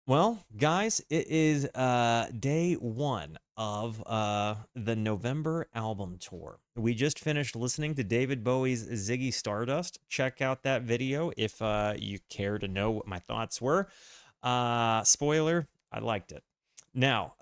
Well, guys, it is day one of the November album tour. We just finished listening to David Bowie's Ziggy Stardust. Check out that video if you care to know what my thoughts were. Spoiler, I liked it. Now,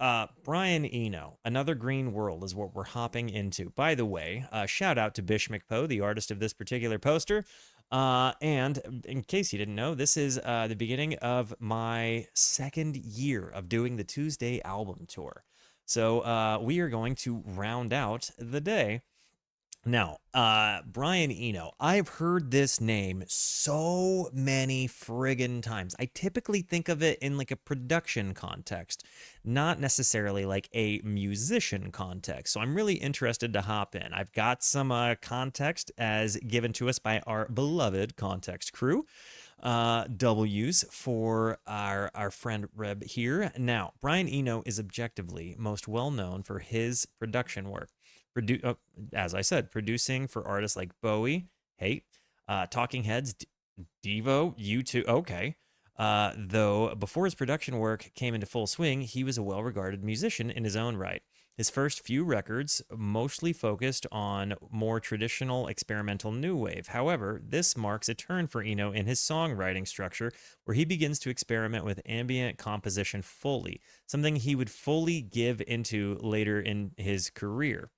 Brian Eno, Another Green World is what we're hopping into. By the way, shout out to Bish McPoe, the artist of this particular poster. And in case you didn't know, this is the beginning of my second year of doing the Tuesday album tour. So we are going to round out the day. Now, Brian Eno, I've heard this name so many friggin' times. I typically think of it in like a production context, not necessarily like a musician context. So I'm really interested to hop in. I've got some context as given to us by our beloved context crew. W's for our friend Reb here. Now, Brian Eno is objectively most well known for his production work. As I said, producing for artists like Bowie, Hate, Talking Heads, Devo, U2. Okay. Though before his production work came into full swing, he was a well regarded musician in his own right. His first few records mostly focused on more traditional experimental new wave. However, this marks a turn for Eno in his songwriting structure, where he begins to experiment with ambient composition fully, something he would fully give into later in his career.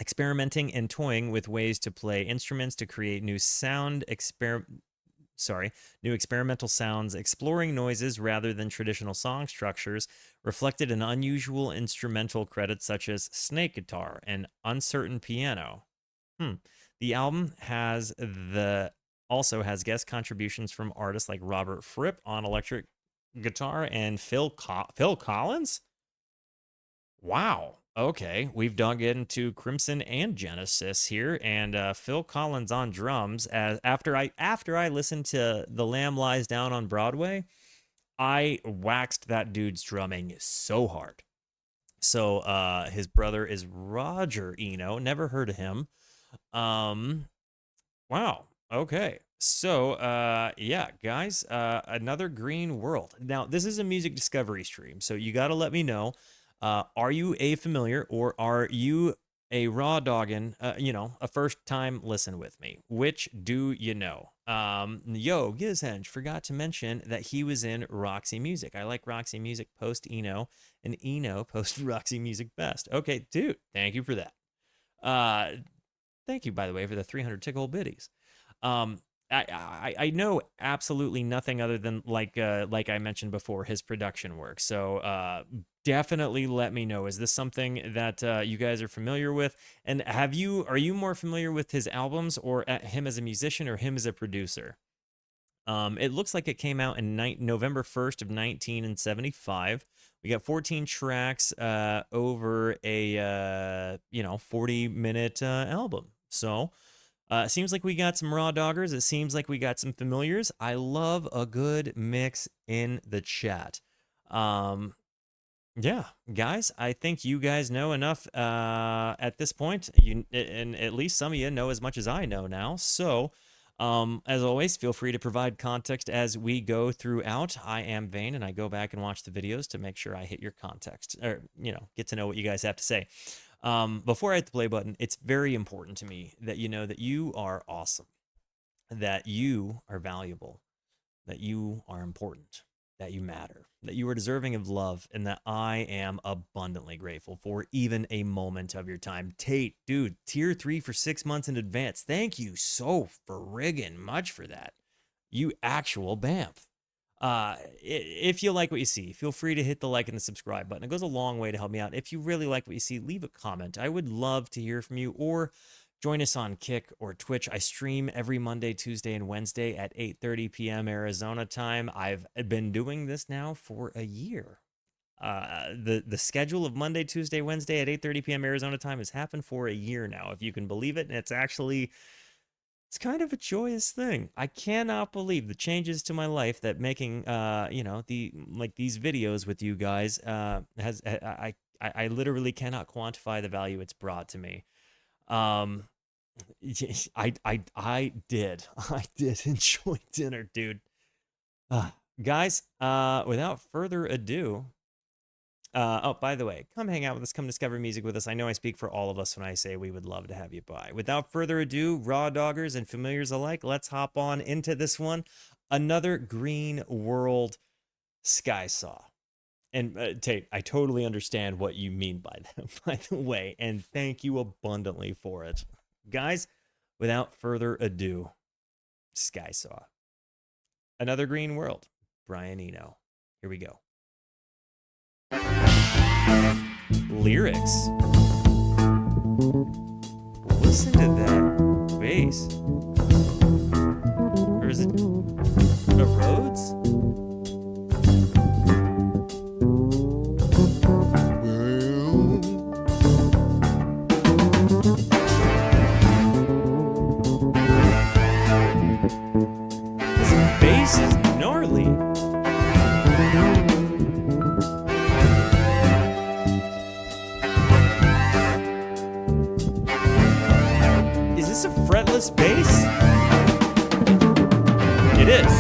Experimenting and toying with ways to play instruments to create new experimental sounds, exploring noises rather than traditional song structures, reflected in unusual instrumental credits such as snake guitar and uncertain piano. Hmm. The album has the also has guest contributions from artists like Robert Fripp on electric guitar and Phil Collins. Wow. Okay, we've dug into Crimson and Genesis here, and Phil Collins on drums. As after I listened to "The Lamb Lies Down" on Broadway, I waxed that dude's drumming so hard. So his brother is Roger Eno. Never heard of him. Um, wow. Okay. So yeah, guys, Another Green World. Now this is a music discovery stream, so you got to let me know. Are you a familiar or are you a raw doggin? A first time listen with me. Which do you know? Yo, Gizhenge forgot to mention that he was in Roxy Music. I like Roxy Music post Eno, and Eno post Roxy Music best. Okay, dude, thank you for that. Uh, Thank you, by the way, for the 300 tickle biddies. Um, I know absolutely nothing other than like I mentioned before, his production work. So definitely let me know. Is this something that you guys are familiar with? And are you more familiar with his albums or him as a musician or him as a producer? It looks like it came out in November 1st of 1975. We got 14 tracks over a 40-minute album. So it seems like we got some raw doggers. It seems like we got some familiars. I love a good mix in the chat. Um, yeah, guys, I think you guys know enough at this point. And at least some of you know as much as I know now. So, as always, feel free to provide context as we go throughout. I am Vane, and I go back and watch the videos to make sure I hit your context, or get to know what you guys have to say. Before I hit the play button, it's very important to me that you know that you are awesome, that you are valuable, that you are important, that you matter, that you are deserving of love, and that I am abundantly grateful for even a moment of your time. Tate, dude, tier 3 for 6 months in advance. Thank you so friggin' much for that. You actual bamf. If you like what you see, feel free to hit the like and the subscribe button. It goes a long way to help me out. If you really like what you see, leave a comment. I would love to hear from you, or join us on Kick or Twitch. I stream every Monday, Tuesday, and Wednesday at 8:30 p.m. Arizona time. I've been doing this now for a year. The schedule of Monday, Tuesday, Wednesday at 8:30 p.m. Arizona time has happened for a year now, if you can believe it, and it's kind of a joyous thing. I cannot believe the changes to my life that making these videos with you guys has I literally cannot quantify the value it's brought to me. Um I did. I did enjoy dinner, dude. Guys, without further ado, oh, by the way, come hang out with us, come discover music with us. I know I speak for all of us when I say we would love to have you by. Without further ado, raw doggers and familiars alike, let's hop on into this one. Another Green World Sky Saw. And Tate, I totally understand what you mean by that, by the way, and thank you abundantly for it. Guys, without further ado, Sky Saw. Another Green World, Brian Eno. Here we go. Lyrics. Listen to that bass. Or is it a Rhodes? This bass is gnarly. Is this a fretless bass? It is.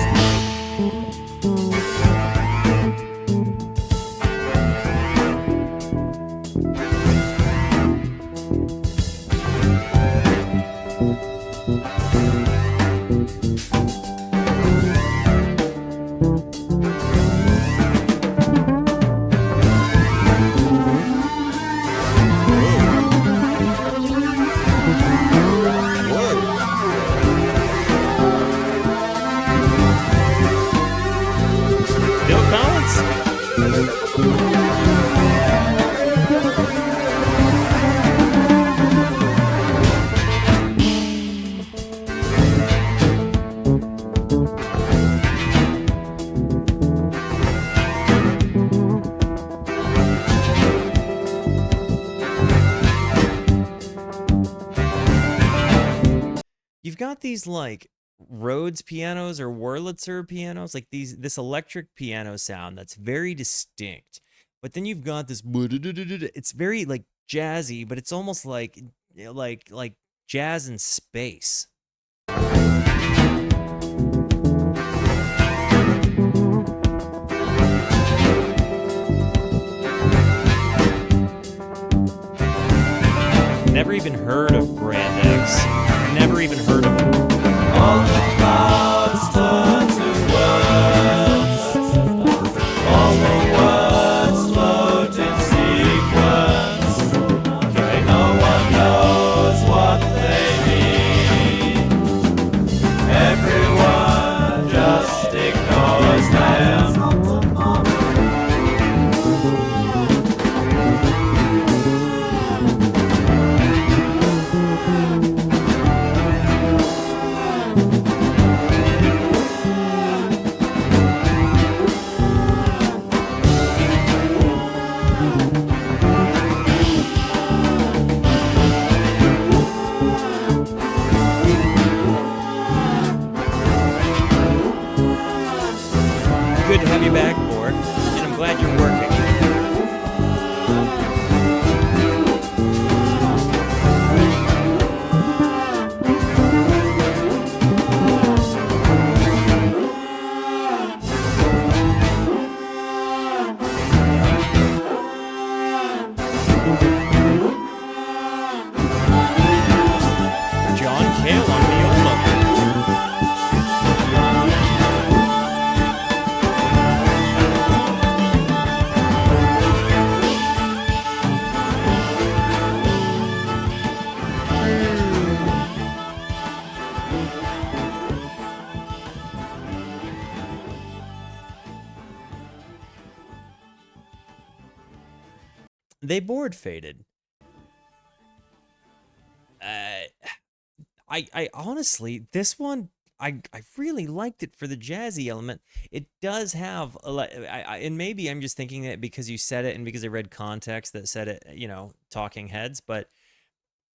You've got these like Rhodes pianos or Wurlitzer pianos, like this electric piano sound that's very distinct. But then you've got this it's very like jazzy, but it's almost like like jazz in space. Never even heard of Brand X. Never even heard of them. All the clouds turn to words. All the words float in sequence. Okay. No one knows what they mean. Everyone just ignores them. Good to have you back, Borg, and I'm glad you're working. John Cale on viola. They board faded. I honestly, this one, I really liked it for the jazzy element. It does have and maybe I'm just thinking that because you said it and because I read context that said it, you know, Talking Heads, but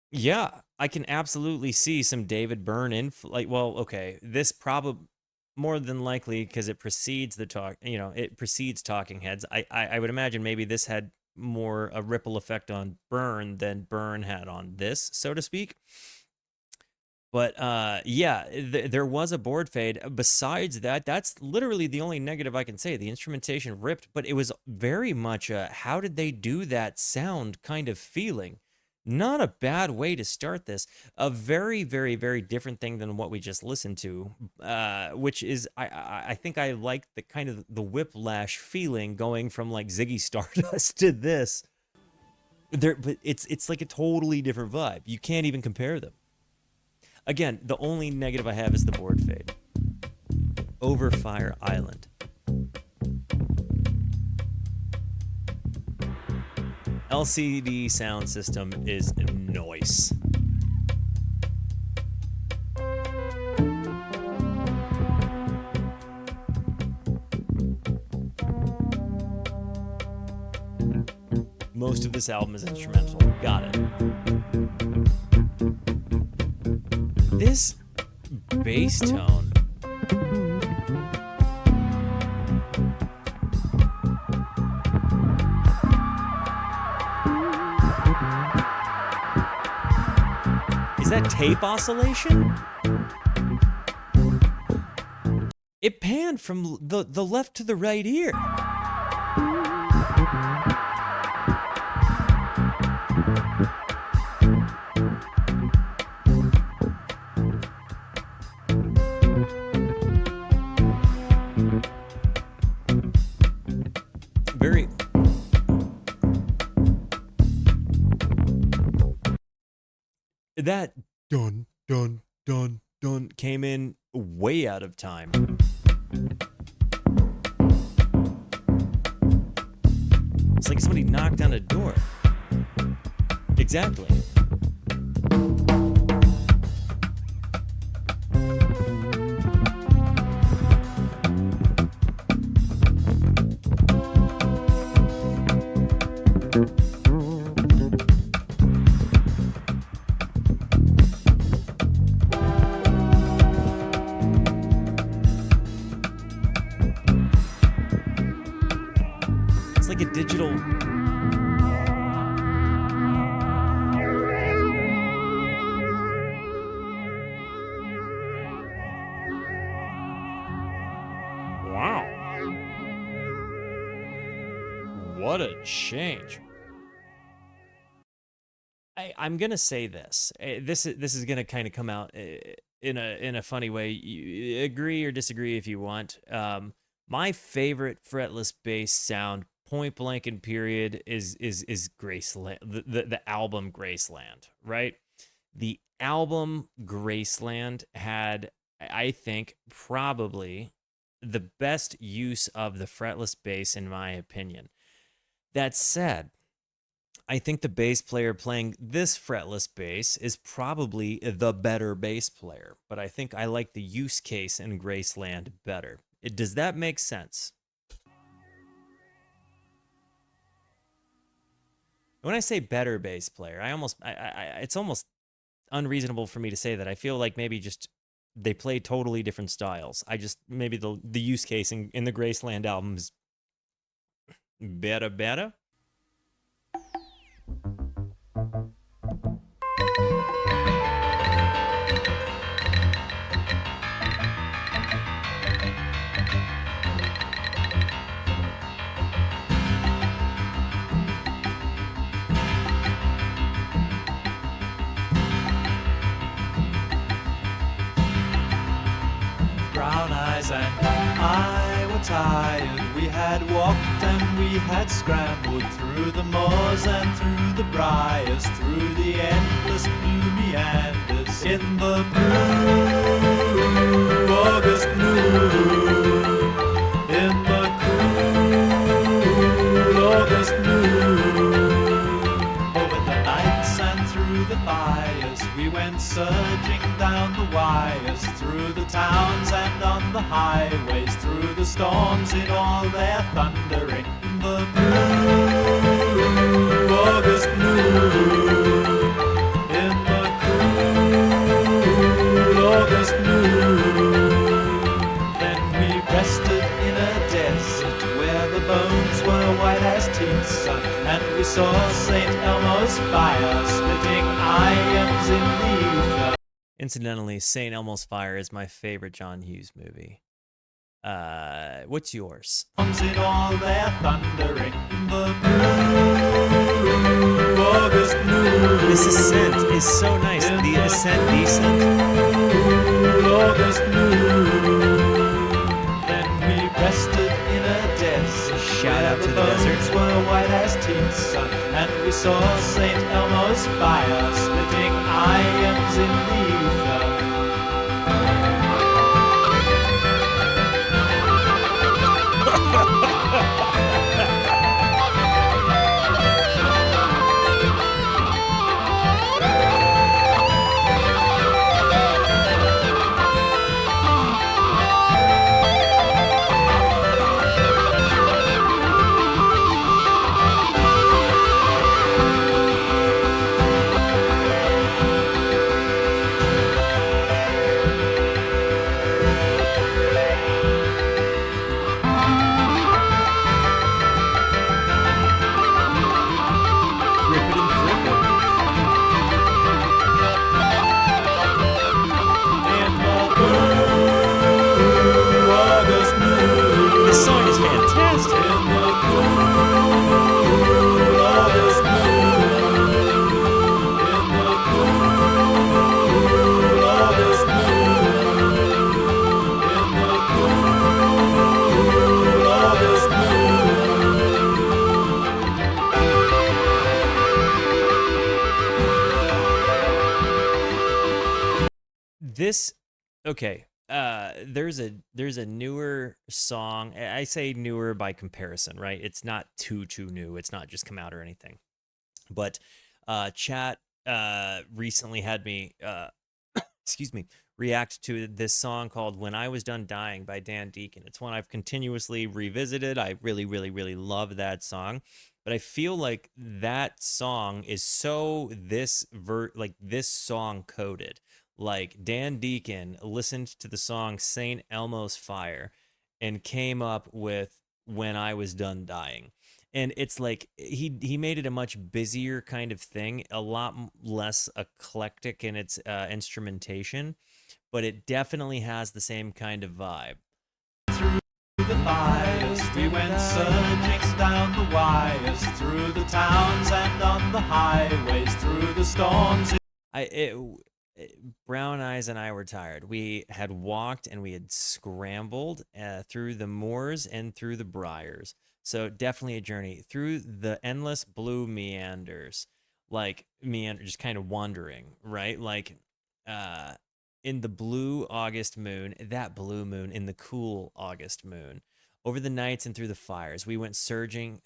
yeah, I can absolutely see some David Byrne in like, well, okay, this probably more than likely because it precedes the talk, you know, it precedes Talking Heads. I would imagine maybe this had more a ripple effect on Byrne than Byrne had on this, so to speak. But yeah, there was a board fade. Besides that, that's literally the only negative I can say. The instrumentation ripped, but it was very much a how did they do that sound kind of feeling. Not a bad way to start this. A very, very, very different thing than what we just listened to, which is I think I like the kind of the whiplash feeling going from like Ziggy Stardust to this. There, but it's like a totally different vibe. You can't even compare them. Again, the only negative I have is the board fade. Over Fire Island. LCD sound system is noise. Most of this album is instrumental. Got it. This bass tone. Is that tape oscillation? It panned from the left to the right ear. Very that dun dun dun dun came in way out of time. It's like somebody knocked on a door. Exactly. It's like a digital. Wow. What a change. I'm gonna say this. This is gonna kind of come out in a funny way. You agree or disagree if you want. My favorite fretless bass sound, point blank and period, is Graceland. The album Graceland, right? The album Graceland had, I think, probably the best use of the fretless bass in my opinion. That said, I think the bass player playing this fretless bass is probably the better bass player, but I think I like the use case in Graceland better. Does that make sense? When I say better bass player, it's almost unreasonable for me to say that. I feel like maybe just they play totally different styles. I just maybe the use case in the Graceland albums better. Brown eyes and I were tired. We had walked and we had scrambled through the moors and through the briars, through the endless blue meanders in the blue August noon, in the cool August noon. Over the nights and through the fires, we went surging down the wires, through the towns and on the highways, through the storms in all their thundering. The blue August noon, in the cool August noon. Then we rested in a desert where the bones were white as teeth, and we saw St. Elmo's fire splitting irons in the ether. Incidentally, St. Elmo's Fire is my favorite John Hughes movie. What's yours? Comes in all their thundering, the blue August moon. This ascent is so nice. The ascent, descent. August moon. Then we rested in a desert. Shout out to the bones desert. were white as teeth, son, and we saw St. Elmo's fire splitting ions in the ether. This song is fantastic. This okay. There's a newer song. I say newer by comparison, right? It's not too new. It's not just come out or anything. But chat recently had me excuse me, react to this song called When I Was Done Dying by Dan Deacon. It's one I've continuously revisited. I really love that song. But I feel like that song is so this song coded. Like Dan Deacon listened to the song St. Elmo's Fire and came up with When I Was Done Dying. And it's like he made it a much busier kind of thing, a lot less eclectic in its instrumentation, but it definitely has the same kind of vibe. Through the fires, we went surging down the wires, through the towns and on the highways, through the storms. Brown Eyes and I were tired. We had walked and we had scrambled through the moors and through the briars. So definitely a journey through the endless blue meanders, just kind of wandering, right? Like in the blue August moon, that blue moon in the cool August moon, over the nights and through the fires, we went surging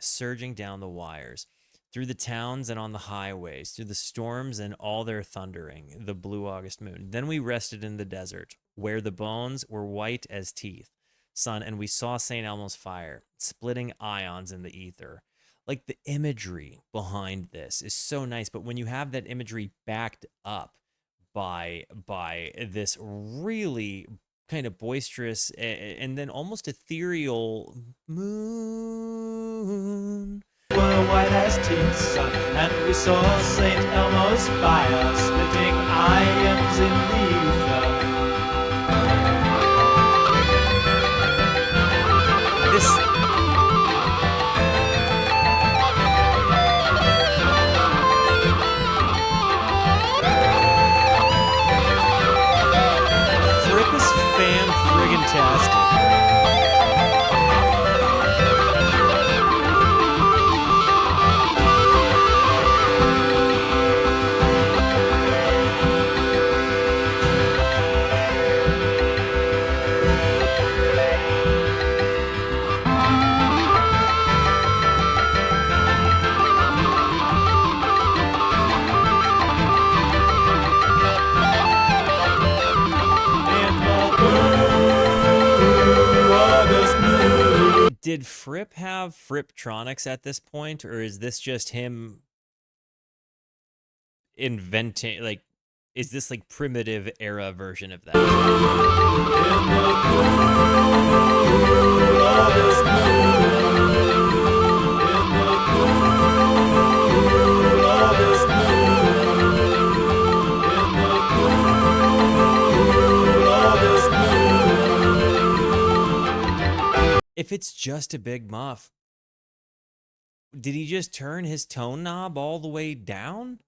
down the wires. Through the towns and on the highways, through the storms and all their thundering, the blue August moon. Then we rested in the desert, where the bones were white as teeth, son, and we saw St. Elmo's Fire, splitting ions in the ether. Like, the imagery behind this is so nice, but when you have that imagery backed up by this really kind of boisterous and then almost ethereal moon, Were white as teeth, son, and we saw St. Elmo's Fire splitting ions in the ether. this Fripp is fan-friggin-tastic. Did Fripp have Fripptronics at this point, or is this just him inventing, like, is this like primitive era version of that? It's just a big muff. Did he just turn his tone knob all the way down?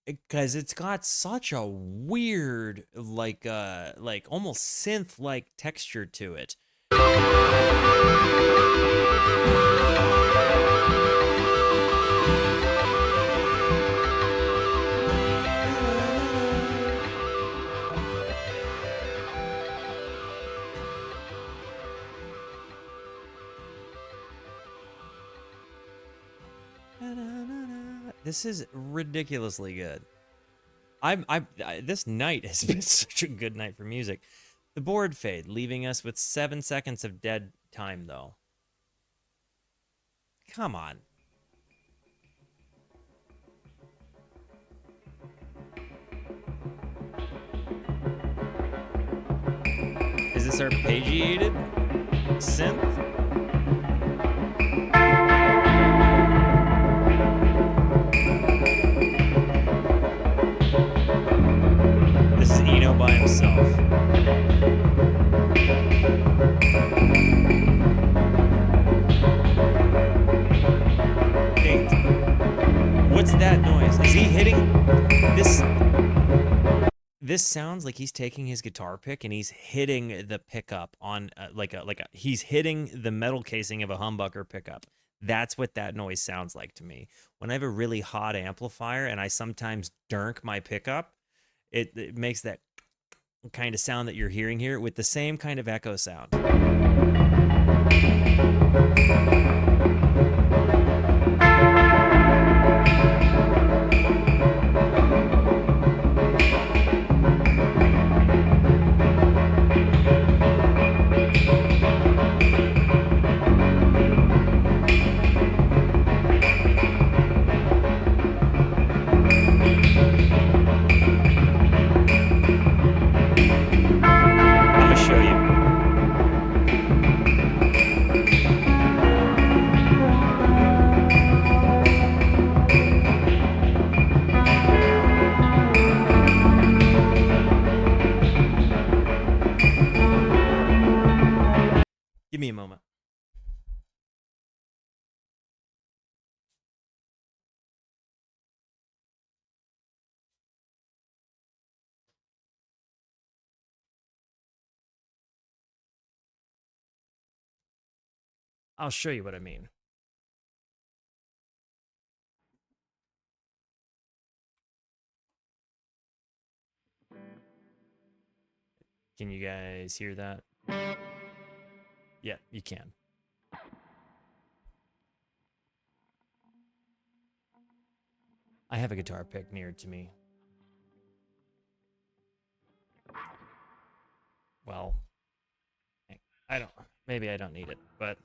Because it's got such a weird, like almost synth-like texture to it. This is ridiculously good. This night has been such a good night for music. The board fade, leaving us with 7 seconds of dead time, though. Come on. Is this arpeggiated synth? This is Eno by himself. Hey, what's that noise? Is he hitting this? This sounds like he's taking his guitar pick and he's hitting the pickup on he's hitting the metal casing of a humbucker pickup. That's what that noise sounds like to me. When I have a really hot amplifier and I sometimes dirk my pickup, it makes that kind of sound that you're hearing here with the same kind of echo sound. Give me a moment. I'll show you what I mean. Can you guys hear that? Yeah, you can. I have a guitar pick near to me. Well, maybe I don't need it, but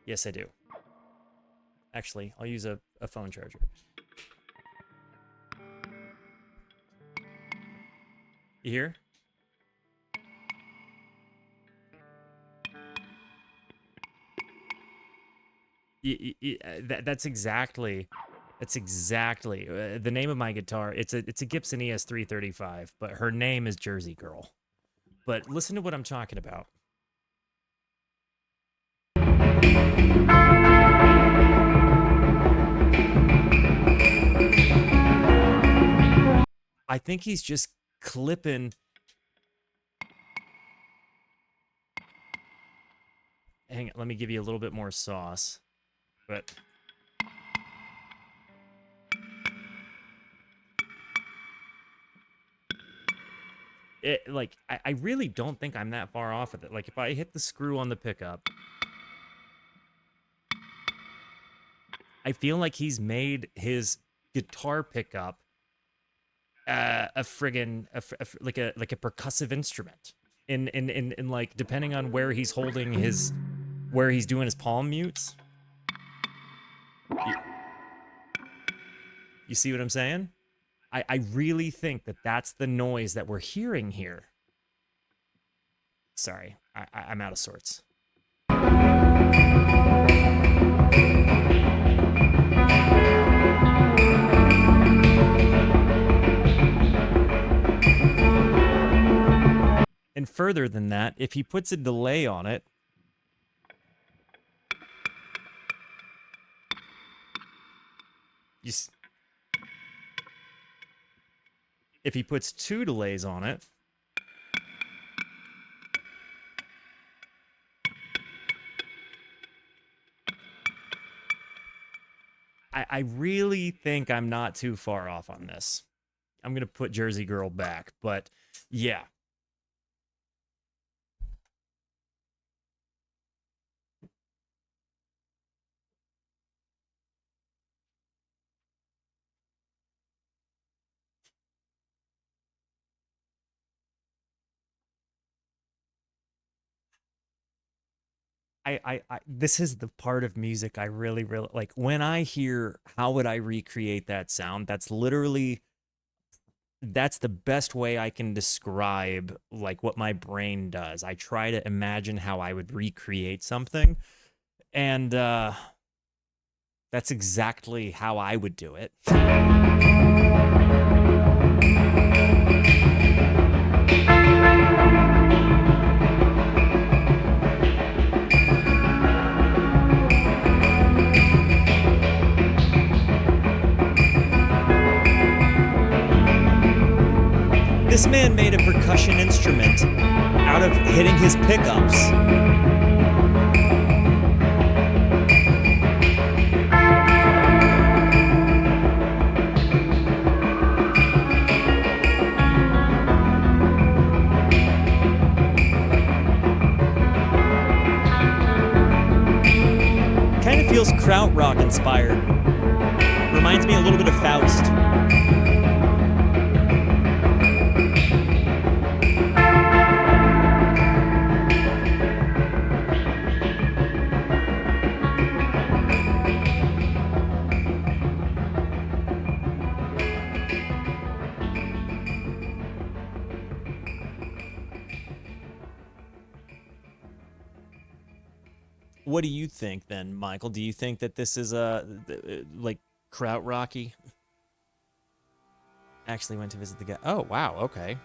yes, I do. Actually, I'll use a phone charger. You hear? That's exactly the name of my guitar. It's a Gibson ES 335, but her name is Jersey Girl. But listen to what I'm talking about. I think he's just clipping. Hang on, let me give you a little bit more sauce. But I really don't think I'm that far off with it. Like if I hit the screw on the pickup, I feel like he's made his guitar pickup a percussive instrument. In like depending on where he's holding his, where he's doing his palm mutes. You see what I'm saying? I really think that that's the noise that we're hearing here. Sorry, I'm out of sorts. went further than that. If he puts a delay on it, if he puts 2 delays on it, I really think I'm not too far off on this. I'm going to put Jersey Girl back, but yeah. This is the part of music I really like. When I hear how would I recreate that sound, that's the best way I can describe like what my brain does. I try to imagine how I would recreate something, and that's exactly how I would do it. This man made a percussion instrument out of hitting his pickups. Kind of feels krautrock inspired. Reminds me a little bit of Faust. What do you think then, Michael? Do you think that this is like krautrocky? Actually went to visit the guy. Oh, wow, okay.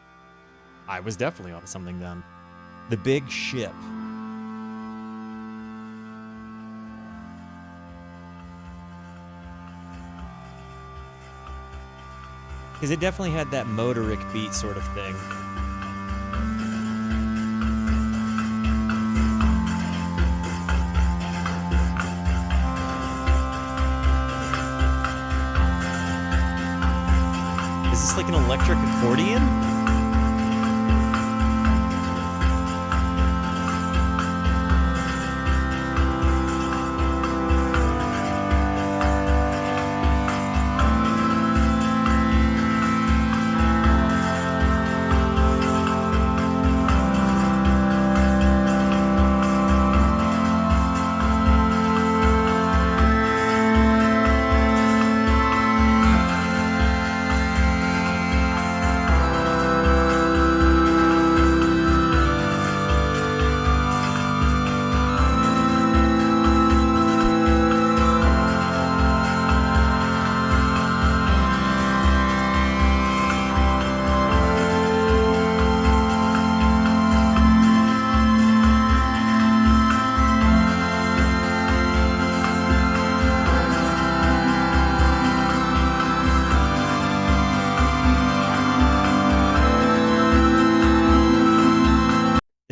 I was definitely on something then. The Big Ship. Because it definitely had that motoric beat sort of thing. Is this like an electric accordion?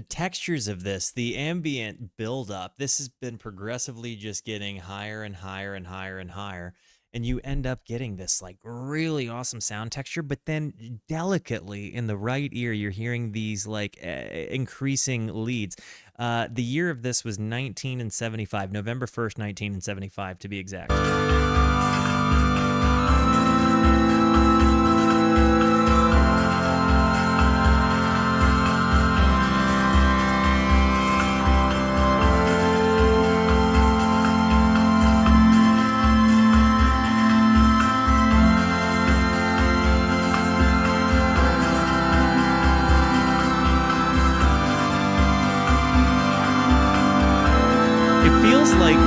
Textures of this, the ambient buildup, this has been progressively just getting higher and higher and higher and higher, and you end up getting this like really awesome sound texture, but then delicately in the right ear you're hearing these like increasing leads. The year of this was 1975, November 1st, 1975 to be exact. Like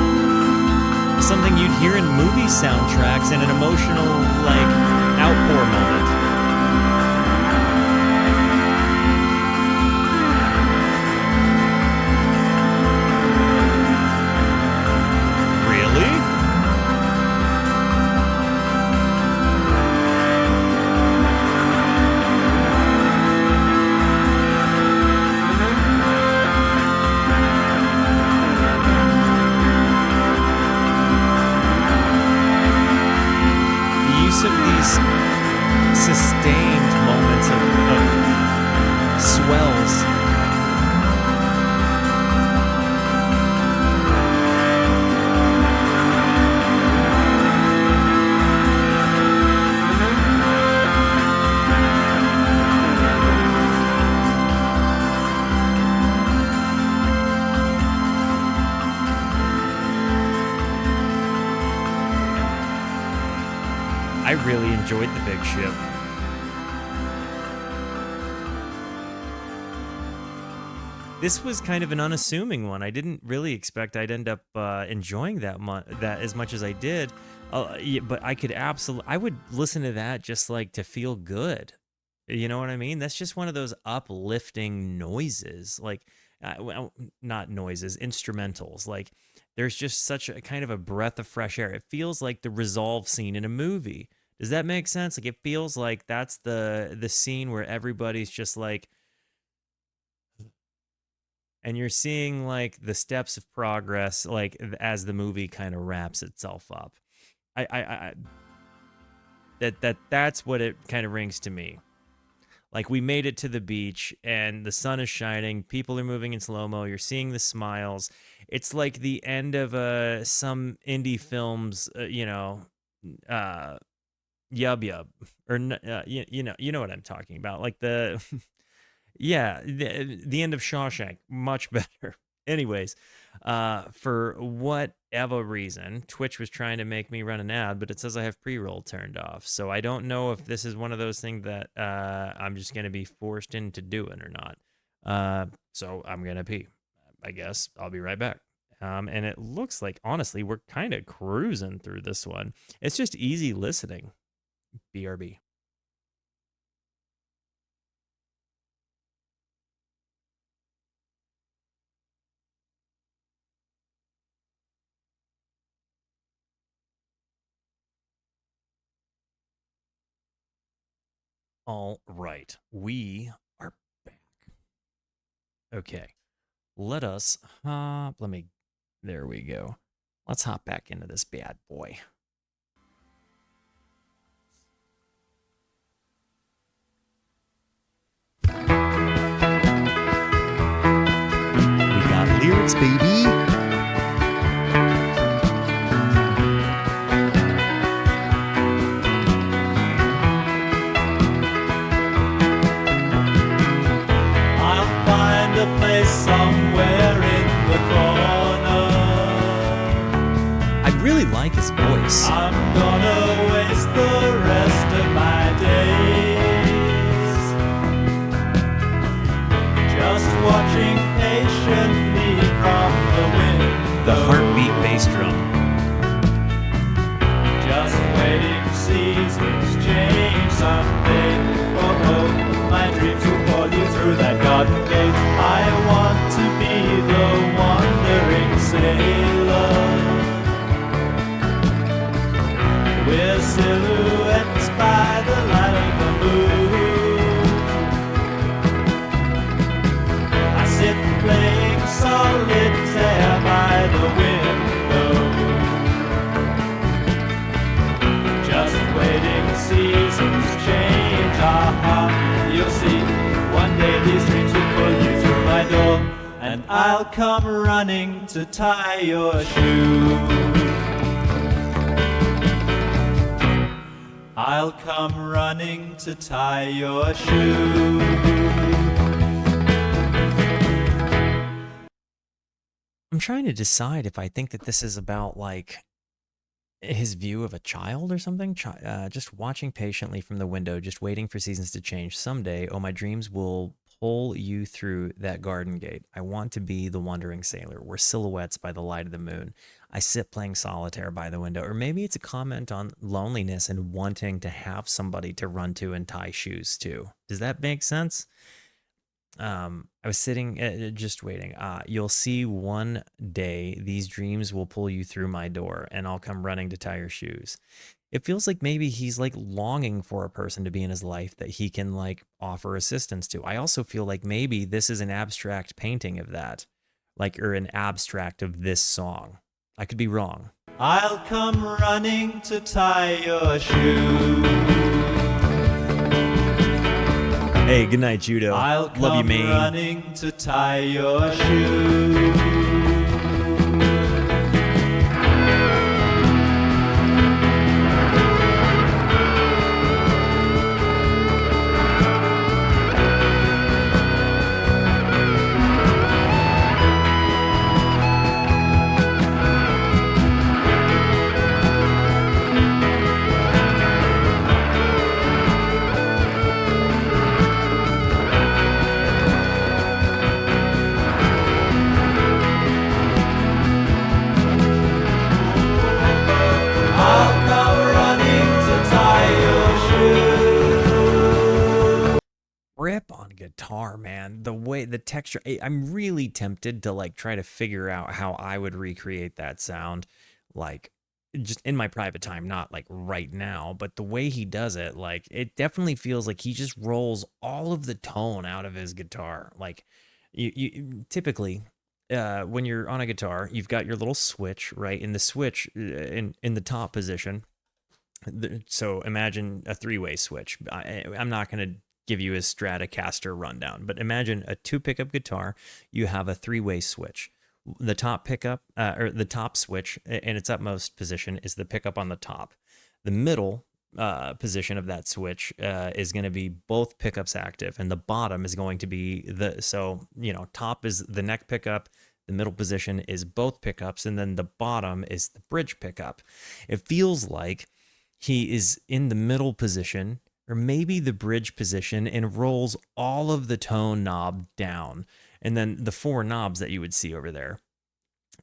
something you'd hear in movie soundtracks in an emotional, like, outpour moment. really enjoyed the big ship. This was kind of an unassuming one. I didn't really expect I'd end up enjoying that as much as I did. Yeah, but I would listen to that just like to feel good. You know what I mean? That's just one of those uplifting noises, like well, not noises, instrumentals. Like there's just such a kind of a breath of fresh air. It feels like the resolve scene in a movie. Does that make sense? Like it feels like that's the scene where everybody's just like, and you're seeing like the steps of progress, like as the movie kind of wraps itself up. I that's what it kind of rings to me. Like we made it to the beach and the sun is shining, people are moving in slow-mo, you're seeing the smiles. It's like the end of some indie films, uh yub yub or you know what I'm talking about. Like the yeah, the end of Shawshank, much better. Anyways, for whatever reason, Twitch was trying to make me run an ad, but it says I have pre-roll turned off. So I don't know if this is one of those things that I'm just going to be forced into doing or not. So I'm going to pee. I guess I'll be right back. And it looks like, honestly, we're kind of cruising through this one. It's just easy listening. BRB. All right, we are back. Okay, let us hop. There we go. Let's hop back into this bad boy. We got lyrics, baby. A place somewhere in the corner. I really like his voice. I'm gonna waste the rest of my days just watching patiently from the window. The heartbeat bass drum. Just waiting seasons change someday. Oh no, my dreams will pull you through that garden gate. I want to be the wandering sailor with silhouettes by the light of the moon. I sit playing solitaire by the window, just waiting seasons change. You'll see, one day these dreams will pull you through my door, and I'll come running to tie your shoe. I'll come running to tie your shoe. I'm trying to decide if I think that this is about like his view of a child or something. Just watching patiently from the window, just waiting for seasons to change. Someday, oh, my dreams will pull you through that garden gate. I want to be the wandering sailor. We're silhouettes by the light of the moon. I sit playing solitaire by the window. Or maybe it's a comment on loneliness and wanting to have somebody to run to and tie shoes to. Does that make sense? I was sitting, just waiting. You'll see one day these dreams will pull you through my door, and I'll come running to tie your shoes. It feels like maybe he's like longing for a person to be in his life that he can like offer assistance to. I also feel like maybe this is an abstract painting of that, like, or an abstract of this song. I could be wrong. I'll come running to tie your shoe. Hey, good night, Judo. I'll Love you, come Maine. running to tie your shoe. grip on guitar, man. The way the texture, I'm really tempted to like try to figure out how I would recreate that sound, like just in my private time, not like right now, but the way he does it, like it definitely feels like he just rolls all of the tone out of his guitar. Like you typically when you're on a guitar, you've got your little switch, right? In the switch in the top position. So imagine a three-way switch. I'm not going to give you a Stratocaster rundown, but imagine a two pickup guitar. You have a three-way switch. The top pickup or the top switch in its utmost position is the pickup on the top. The middle position of that switch is going to be both pickups active, and the bottom is going to be top is the neck pickup. The middle position is both pickups, and then the bottom is the bridge pickup. It feels like he is in the middle position or maybe the bridge position and rolls all of the tone knob down. And then the four knobs that you would see over there,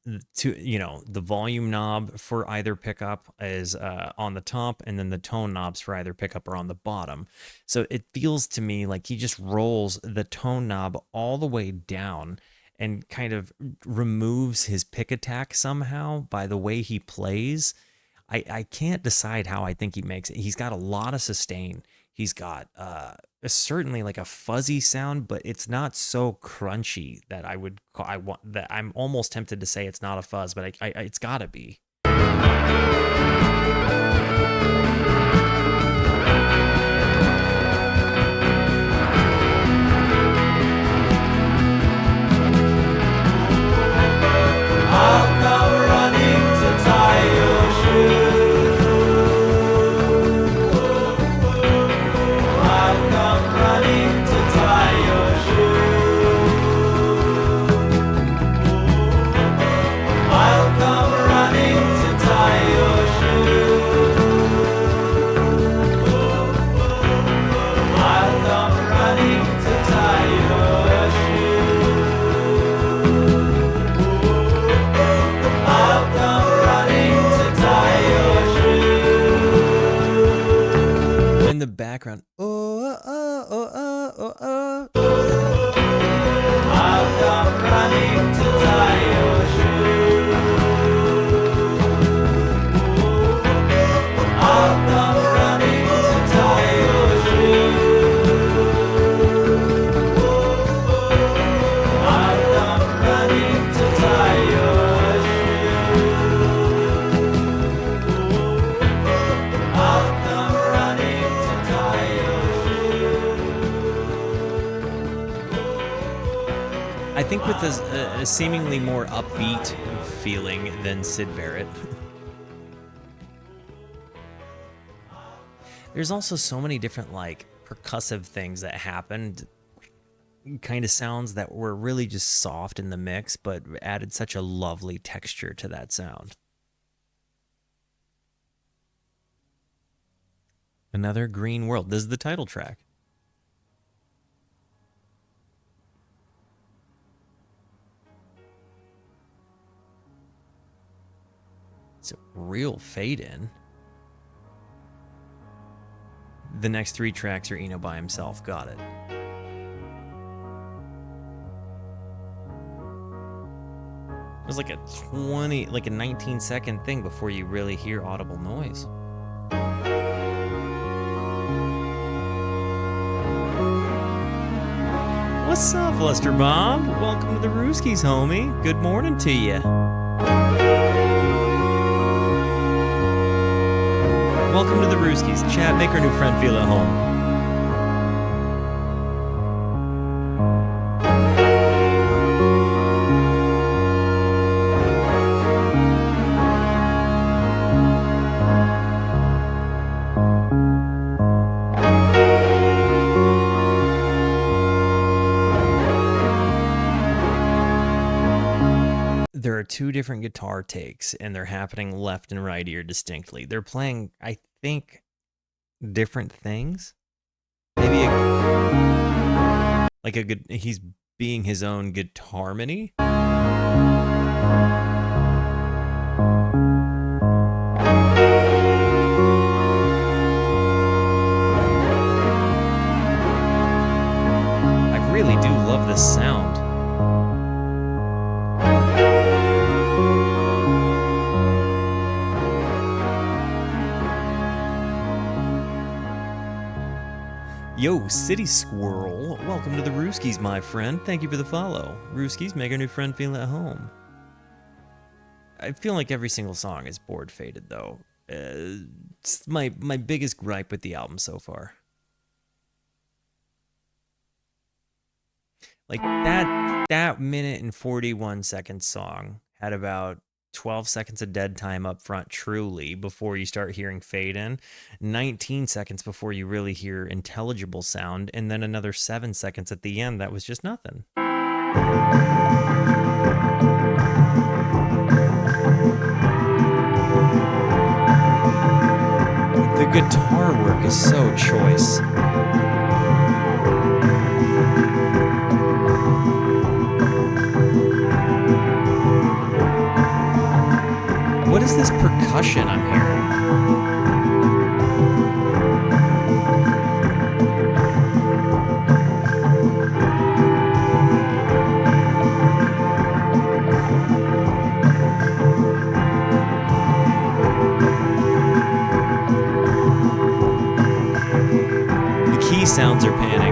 the volume knob for either pickup is on the top, and then the tone knobs for either pickup are on the bottom. So it feels to me like he just rolls the tone knob all the way down and kind of removes his pick attack somehow by the way he plays. I can't decide how I think he makes it. He's got a lot of sustain. He's got certainly like a fuzzy sound, but it's not so crunchy that I'm almost tempted to say it's not a fuzz, but it's got to be. I'll come running to tie your shoe. I'll come running to tie your shoe. I'll come running to tie your shoe. I'll come running to tie your shoe. I'll come running to tie your shoe. In the background, I'll come running to tie your shoe. I'll come running to tie your shoe. I'll come running to tie your shoe. I'll come running to tie your shoe. I think with a seemingly more upbeat feeling than Syd Barrett. There's also so many different like percussive things that happened, kind of sounds that were really just soft in the mix, but added such a lovely texture to that sound. Another Green World. This is the title track. It's a real fade in. The next three tracks are Eno by himself. Got it. It was like a 19-second thing before you really hear audible noise. What's up, Lester Bob? Welcome to the Rooskies, homie. Good morning to you. Welcome to the Rooskies. Chat, make our new friend feel at home. There are two different guitar takes, and they're happening left and right ear distinctly. They're playing, I think, different things. Maybe he's being his own guitarmony. really do love this sound. Yo, City Squirrel, welcome to the Rooskies, my friend. Thank you for the follow. Rooskies, make a new friend feel at home. I feel like every single song is board faded, though. It's my biggest gripe with the album so far. Like that minute and 41 second song had about 12 seconds of dead time up front, truly, before you start hearing fade in, 19 seconds before you really hear intelligible sound, and then another 7 seconds at the end that was just nothing. The guitar work is so choice. What is this percussion I'm hearing? The key sounds are panning.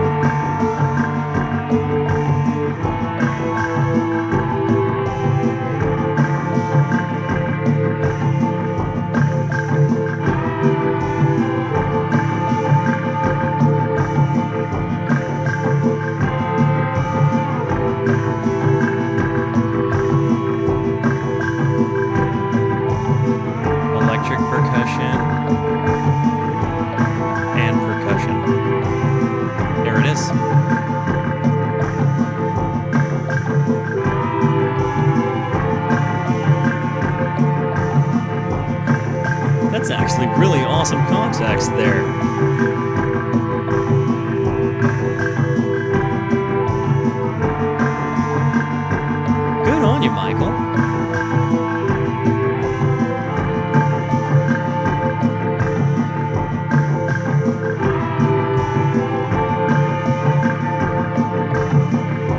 Electric percussion and percussion. There it is. That's actually really awesome context there. Good on you, Michael.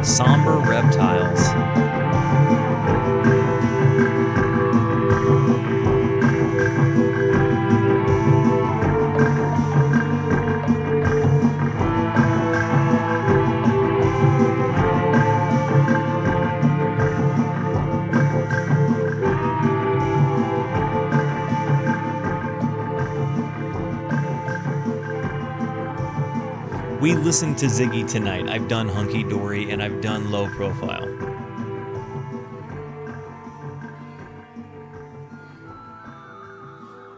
Sombre Reptiles. We listened to Ziggy tonight. I've done Hunky Dory and I've done Low Profile.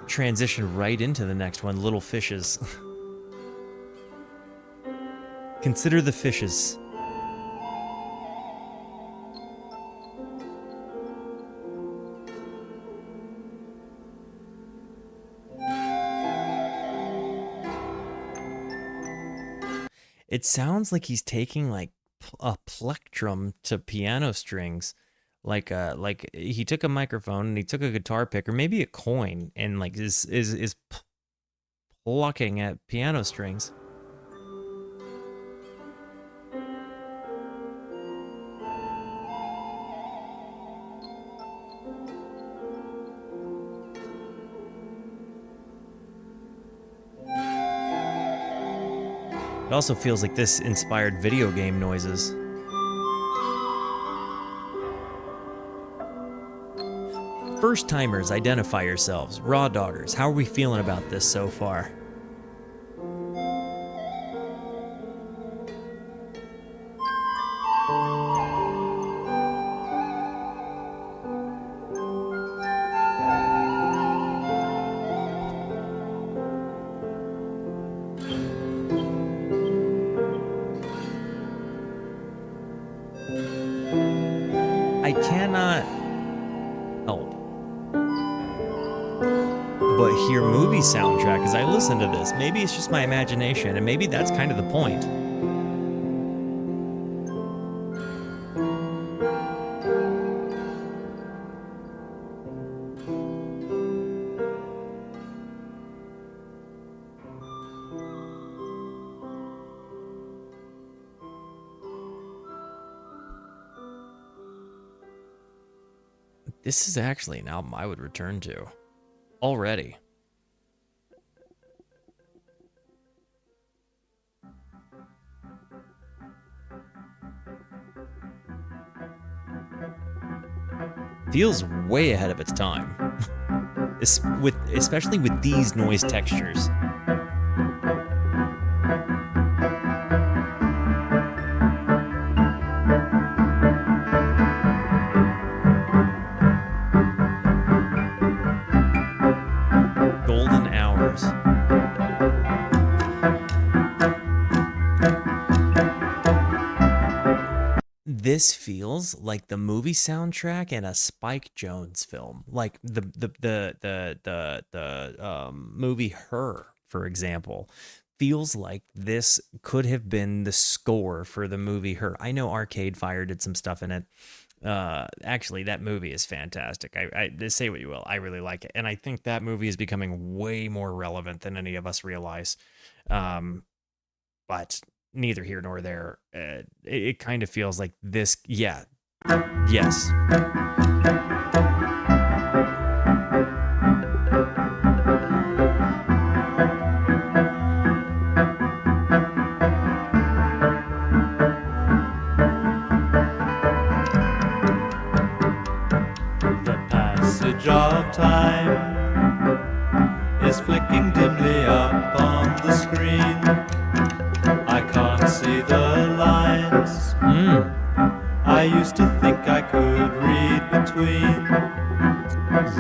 Transition right into the next one, Little Fishes. Consider the fishes. It sounds like he's taking like a plectrum to piano strings, like he took a microphone and he took a guitar pick or maybe a coin and like is plucking at piano strings. It also feels like this inspired video game noises. First timers, identify yourselves. Raw doggers, how are we feeling about this so far? I cannot help but hear movie soundtrack as I listen to this. Maybe it's just my imagination, and maybe that's kind of the point. This is actually an album I would return to already. Feels way ahead of its time. Especially with these noise textures. Golden hours. This feels like the movie soundtrack in a Spike Jonze film, like the movie Her, for example. Feels like this could have been the score for the movie Her. I know Arcade Fire did some stuff in it. Actually, that movie is fantastic. I say what you will, I really like it, and I think that movie is becoming way more relevant than any of us realize. But neither here nor there. It kind of feels like this. Yeah. Yes. The passage of time is flicking dimly up on the screen. I can't see the lines. I used to think I could read between.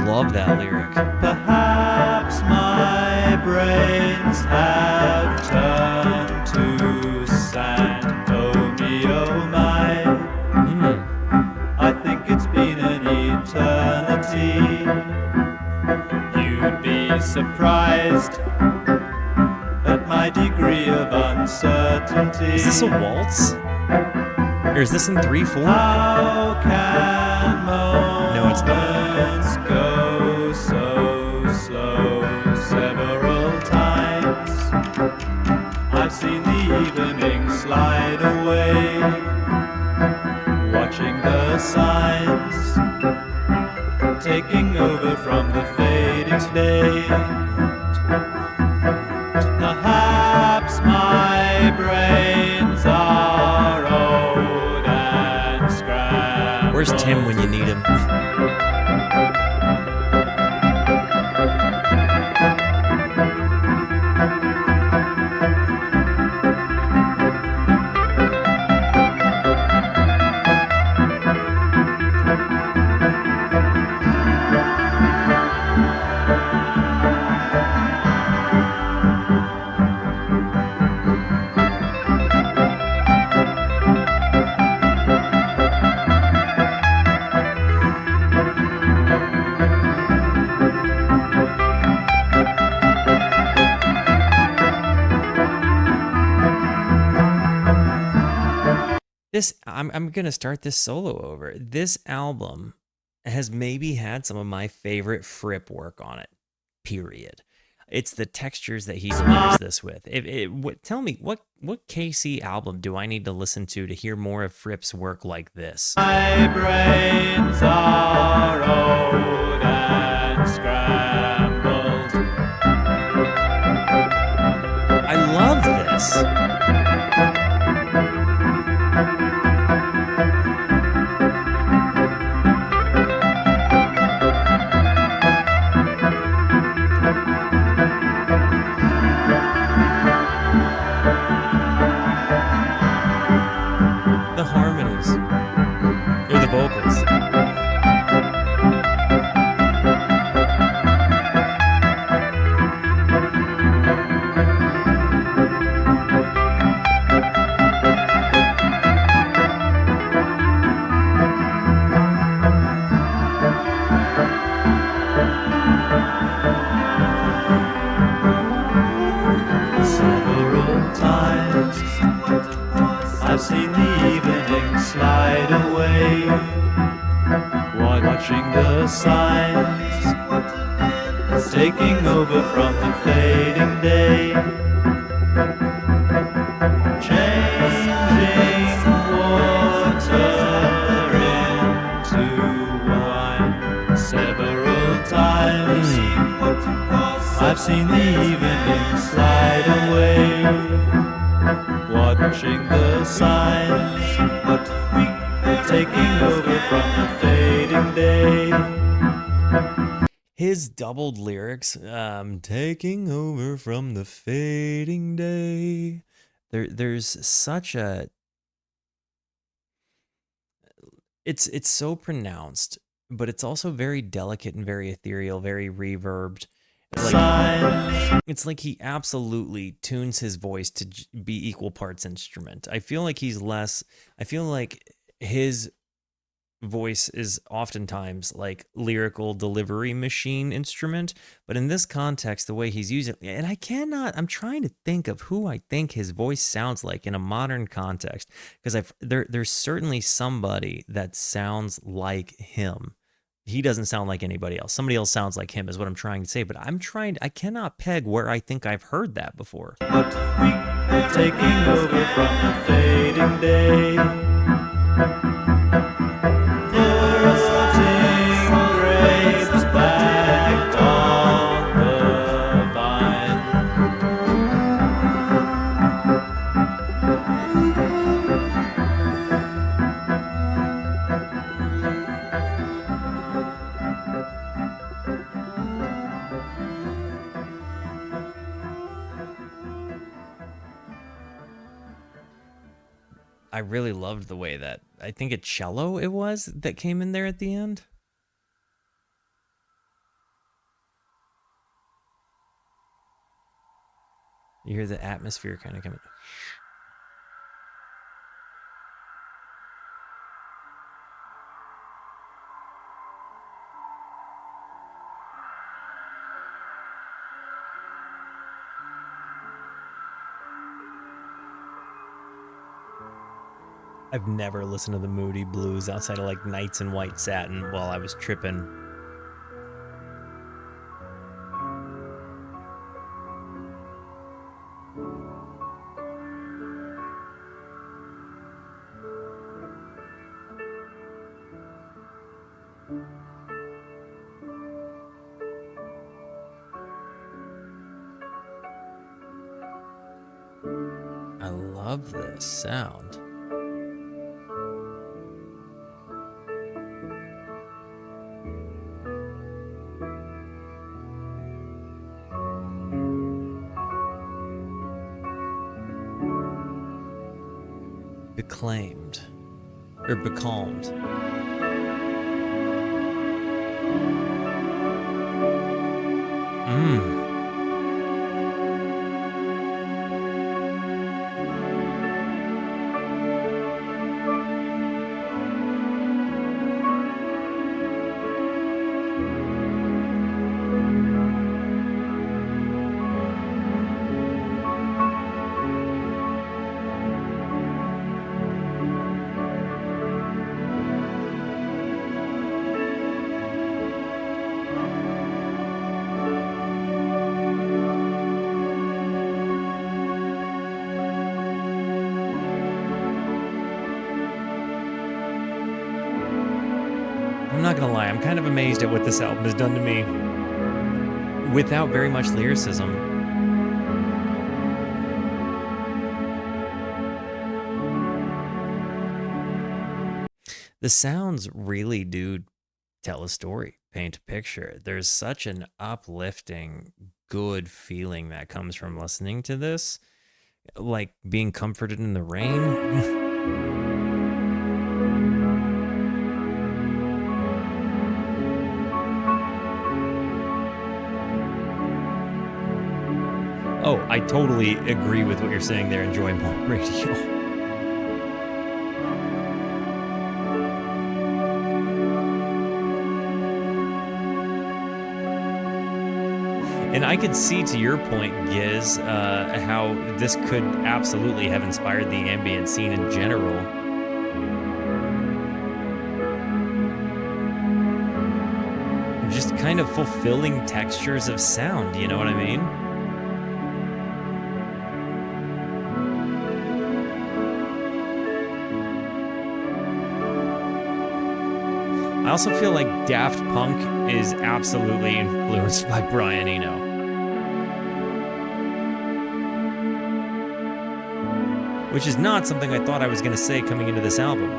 Love that lyric. Perhaps my brains have turned to sand. Oh me, oh my. I think it's been an eternity. You'd be surprised at my degree of uncertainty. Is this a waltz? Or is this in 3/4? How can No, it's not. moments go so slow? Several times I've seen the evening slide away, watching the signs taking over from the fading day. Perhaps my brains are old and scrambled. Where's Tim when you need him? I'm gonna start this solo over. This album has maybe had some of my favorite Fripp work on it. Period. It's the textures that he delivers this with. Tell me what KC album do I need to listen to hear more of Fripp's work like this? My brains are old and scrambled. I love this. The harmonies, or the vocals. Several times I've seen the evening slide away, watching the signs taking over from the fading day, changing water into wine. I've seen the evening slide away, watching the signs, but taking over from the fading day. His doubled lyrics, taking over from the fading day. There's such a, it's so pronounced, but it's also very delicate and very ethereal, very reverbed. It's like he absolutely tunes his voice to be equal parts instrument. I feel like his voice is oftentimes like lyrical delivery machine instrument, but in this context, the way he's using it, and I'm trying to think of who I think his voice sounds like in a modern context, because there's certainly somebody that sounds like him. He doesn't sound like anybody else. Somebody else sounds like him is what I'm trying to say, but I cannot peg where I think I've heard that before. But we're taking over from the fading day. I really loved the way that, I think a cello it was that came in there at the end. You hear the atmosphere kind of coming. I've never listened to the Moody Blues outside of like Nights in White Satin while I was tripping. I love this sound. Becalmed. Or Becalmed. I'm not gonna lie, I'm kind of amazed at what this album has done to me without very much lyricism. The sounds really do tell a story, paint a picture. There's such an uplifting, good feeling that comes from listening to this, like being comforted in the rain. Oh, I totally agree with what you're saying there. Enjoy more radio. And I could see, to your point, Giz, how this could absolutely have inspired the ambient scene in general. Just kind of fulfilling textures of sound, you know what I mean? I also feel like Daft Punk is absolutely influenced by Brian Eno. which is not something I thought I was going to say coming into this album.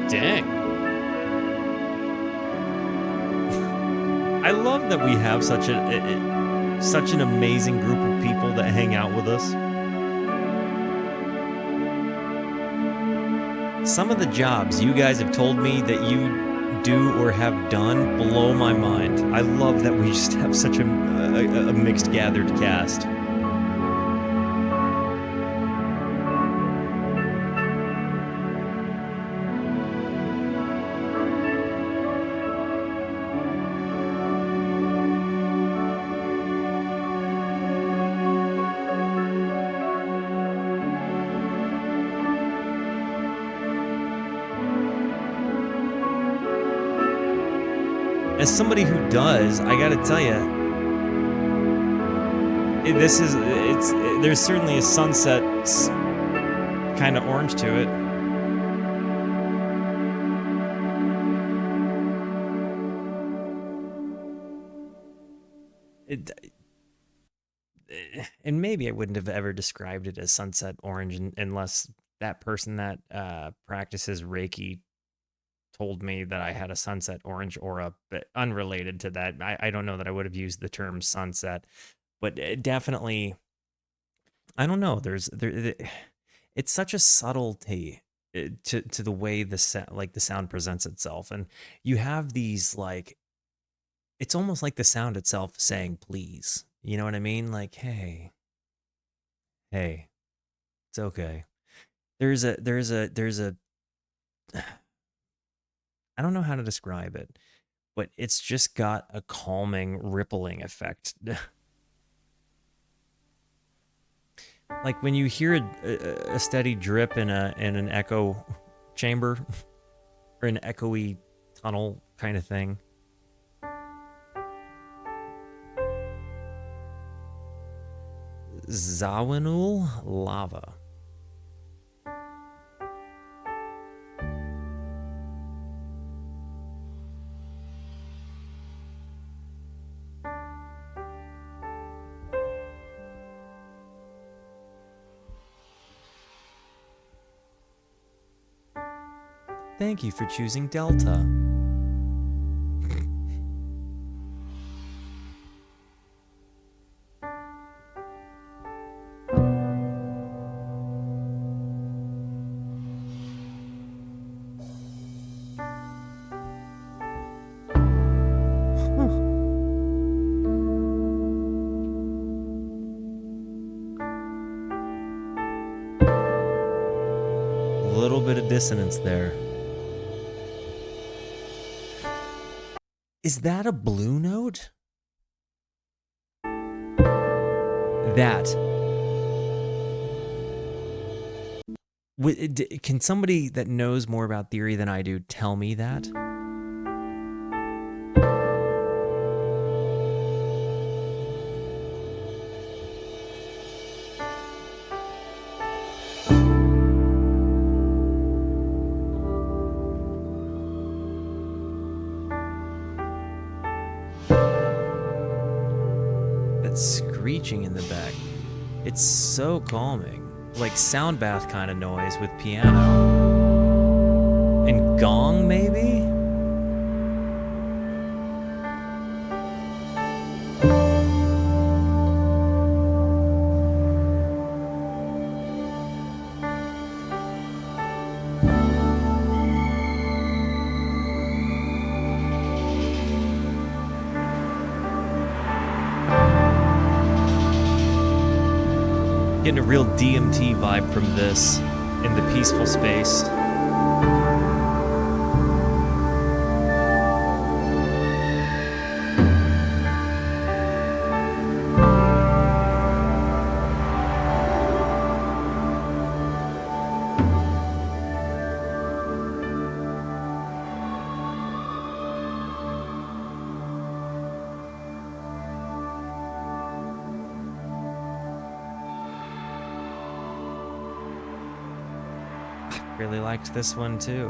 Dang. I love that we have such an amazing group of people that hang out with us. Some of the jobs you guys have told me that you do or have done blow my mind. I love that we just have such a mixed gathered cast. As somebody who does, I gotta tell you, there's certainly a sunset kind of orange to it. And maybe I wouldn't have ever described it as sunset orange unless that person that practices Reiki told me that I had a sunset orange aura, but unrelated to that. I don't know that I would have used the term sunset, but definitely, I don't know. It's such a subtlety to the way the sound presents itself, and you have these it's almost like the sound itself saying please. You know what I mean? Like, hey, it's okay. There's a I don't know how to describe it, but it's just got a calming, rippling effect. Like when you hear a steady drip in an echo chamber or an echoey tunnel kind of thing. Zawinu lava. Thank you for choosing Delta. A little bit of dissonance there. Is that a blue note? Can somebody that knows more about theory than I do tell me that? Screeching in the back. It's so calming. Like sound bath kind of noise with piano. And gong, maybe? Getting a real DMT vibe from this in the peaceful space. really liked this one too.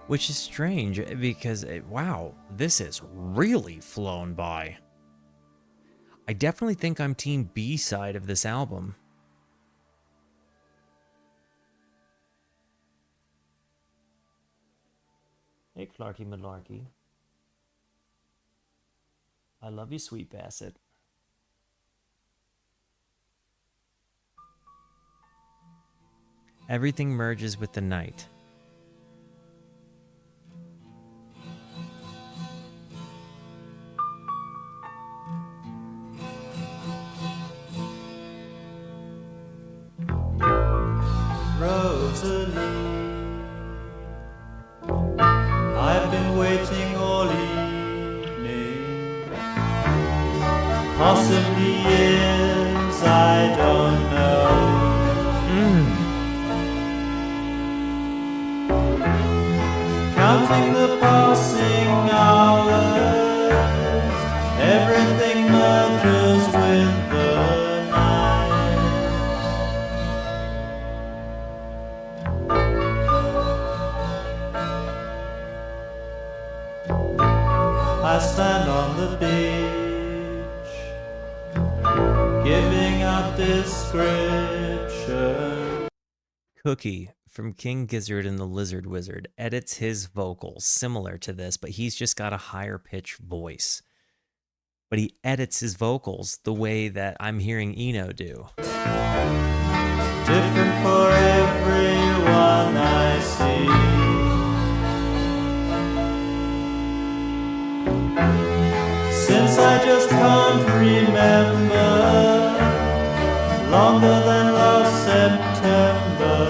Which is strange because, wow, this is really flown by. I definitely think I'm team B side of this album. Hey, Clarky Malarkey. I love you, Sweet Bassett. Everything merges with the night. I've been waiting all evening, possibly years, I don't know. Counting the passing hours, everything merges with the I stand on the beach, giving out description. Cookie from King Gizzard and the Lizard Wizard edits his vocals similar to this, but he's just got a higher pitch voice. But he edits his vocals the way that I'm hearing Eno do. Different for everyone I see. Since I just can't remember, longer than last September.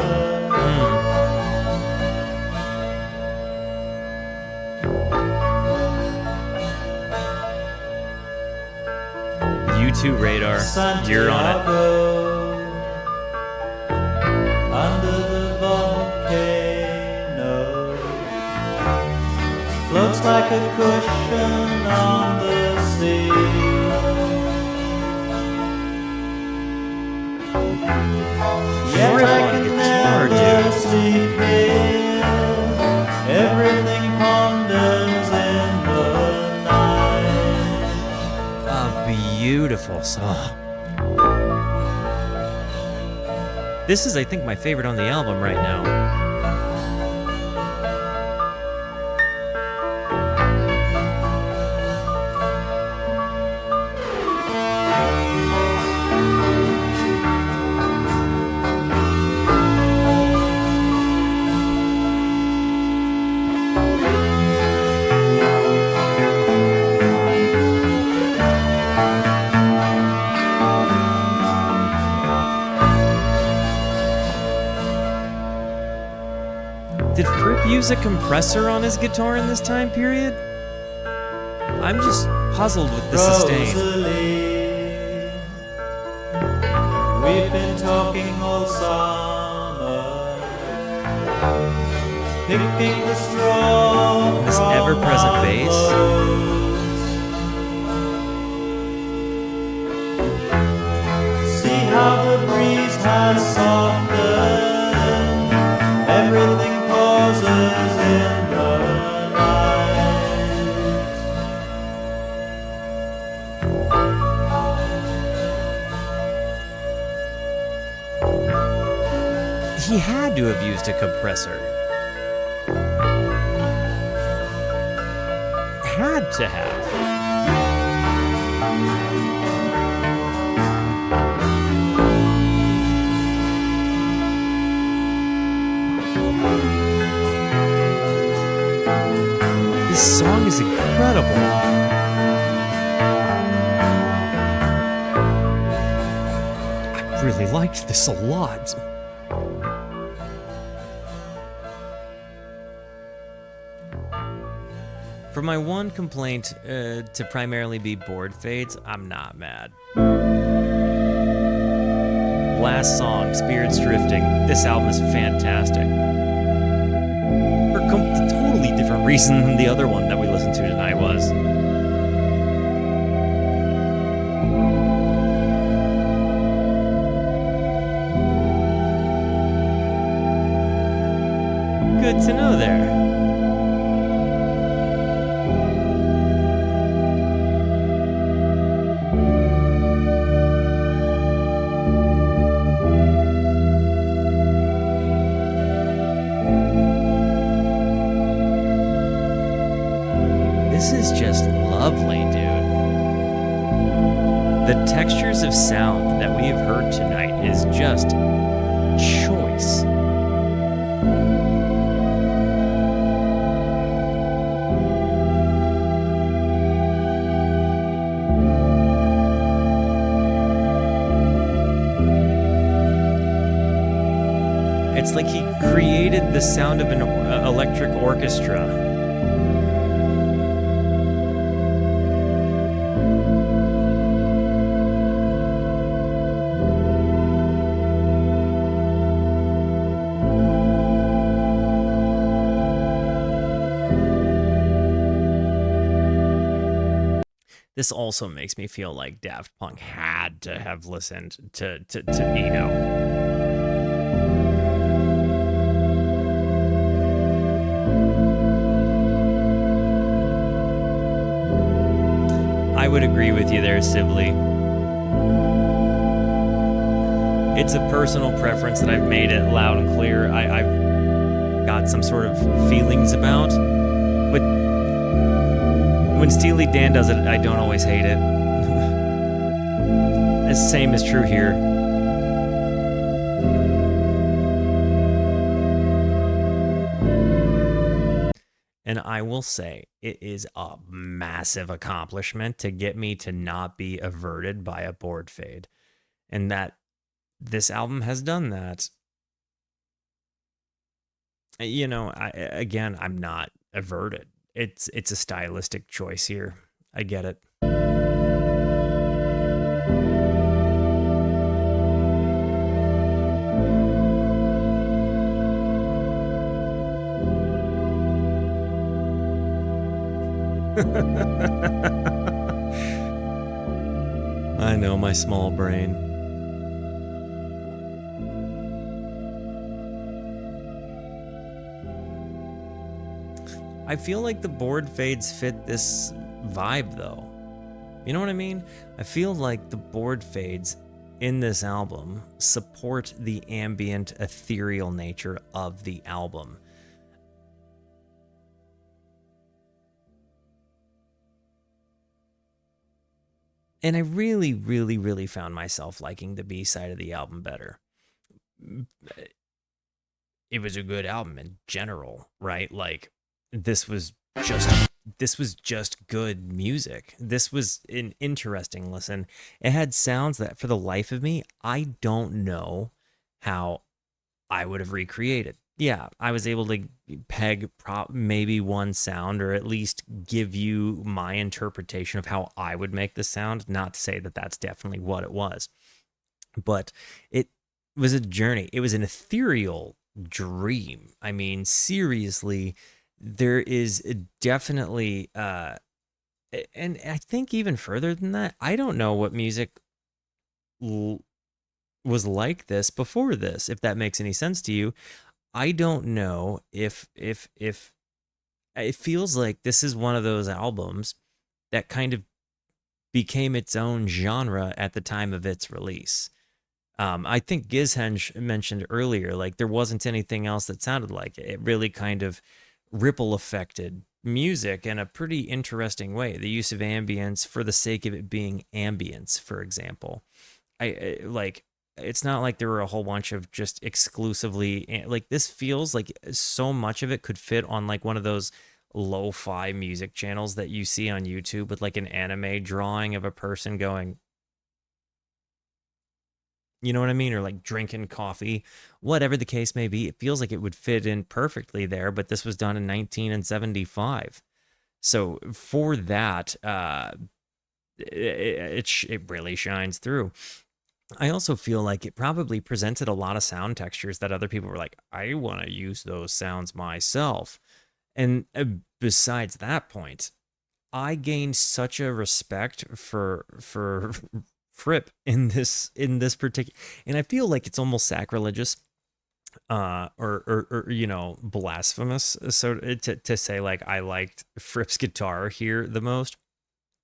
U2 Radar, Santiago, you're on it. Under the volcano, floats like a cushion on the sea. Yet I can never sleep here. Everything ponders in the night. A beautiful song. This is, I think, my favorite on the album right now. Did Fripp use a compressor on his guitar in this time period? I'm just puzzled with the sustain. Rosalie, we've been talking all summer, picking the straw This from ever-present our bass. clothes. See how the breeze has softened, everything pauses in the night. He had to have used a compressor. Had to have. This song is incredible. I really liked this a lot. For my one complaint to primarily be board fades, I'm not mad. Last song, Spirits Drifting. This album is fantastic. For a totally different reason than the other one that we listened to tonight was. Good to know there. This is just lovely, dude. The textures of sound that we have heard tonight is just choice. It's like he created the sound of an electric orchestra. This also makes me feel like Daft Punk had to have listened to Eno. I would agree with you there, Sibley. It's a personal preference that I've made it loud and clear. I've got some sort of feelings about, but when Steely Dan does it, I don't always hate it. The same is true here. And I will say, it is a massive accomplishment to get me to not be averted by a board fade. And that this album has done that. You know, I'm not averted. It's a stylistic choice here. I get it. I know, my small brain. I feel like the board fades fit this vibe, though. You know what I mean? I feel like the board fades in this album support the ambient, ethereal nature of the album. And I really, really, really found myself liking the B-side of the album better. It was a good album in general, right? Like, this was just good music. This was an interesting listen. It had sounds that, for the life of me, I don't know how I would have recreated. Yeah, I was able to peg maybe one sound, or at least give you my interpretation of how I would make the sound. Not to say that that's definitely what it was, but it was a journey. It was an ethereal dream. I mean, seriously, there is definitely, and I think even further than that, I don't know what music was like this before this, if that makes any sense to you. I don't know if it feels like this is one of those albums that kind of became its own genre at the time of its release. I think Gizhenge mentioned earlier, like, there wasn't anything else that sounded like it. It really kind of ripple affected music in a pretty interesting way. The use of ambience for the sake of it being ambience, for example. I like, it's not like there were a whole bunch of just exclusively, like, this feels like so much of it could fit on like one of those lo-fi music channels that you see on YouTube with like an anime drawing of a person going, you know what I mean? Or like drinking coffee, whatever the case may be. It feels like it would fit in perfectly there, but this was done in 1975. So for that, it really shines through. I also feel like it probably presented a lot of sound textures that other people were like, I want to use those sounds myself. And besides that point, I gained such a respect for Fripp in this particular, and I feel like it's almost sacrilegious or you know, blasphemous, so to say like I liked Fripp's guitar here the most,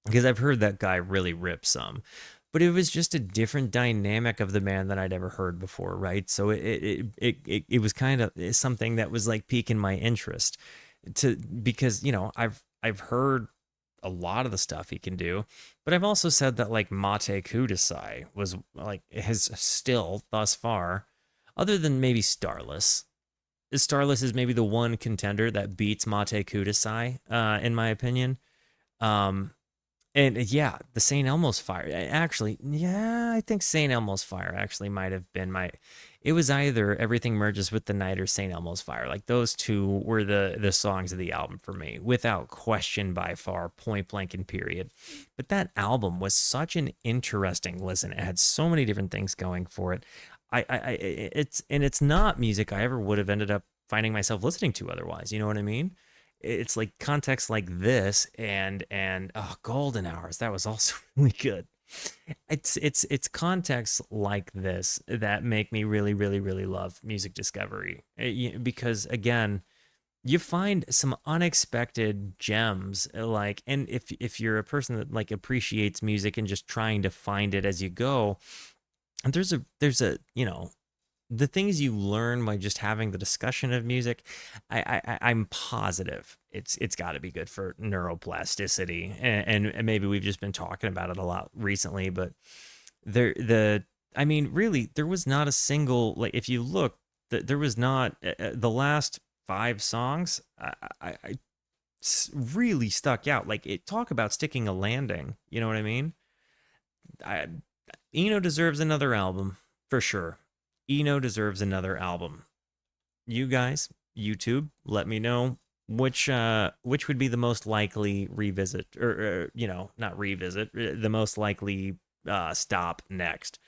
because I've heard that guy really rip some, but it was just a different dynamic of the man than I'd ever heard before, right? So it was kind of something that was like piquing my interest, to because you know I've heard a lot of the stuff he can do, but I've also said that like Mate Kudasai was like has still thus far, other than maybe Starless is maybe the one contender that beats Mate Kudasai, in my opinion. Um, and yeah, the St. Elmo's Fire. Actually, yeah, I think St. Elmo's Fire actually might have been my. It was either Everything Merges with the Night or St. Elmo's Fire. Like those two were the songs of the album for me, without question, by far, point blank and period. But that album was such an interesting listen. It had so many different things going for it. It's not music I ever would have ended up finding myself listening to otherwise. You know what I mean? It's like context like this, and oh, Golden Hours, that was also really good. It's contexts like this that make me really really really love music discovery. Because again, you find some unexpected gems, like, and if you're a person that like appreciates music and just trying to find it as you go, and there's a you know, the things you learn by just having the discussion of music, I'm positive it's got to be good for neuroplasticity, and maybe we've just been talking about it a lot recently, but the I mean, really, there was not a single, like, if you look, there was not the last five songs. Really stuck out. Like, it talk about sticking a landing. You know what I mean? I, Eno deserves another album for sure. Eno deserves another album. You guys, YouTube, let me know which would be the most likely revisit, or you know, not revisit, the most likely stop next.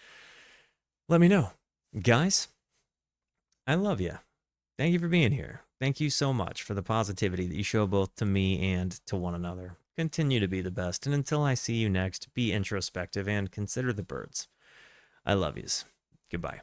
Let me know, guys. I love you. Thank you for being here. Thank you so much for the positivity that you show both to me and to one another. Continue to be the best, and until I see you next, be introspective and consider the birds. I love yous. Goodbye.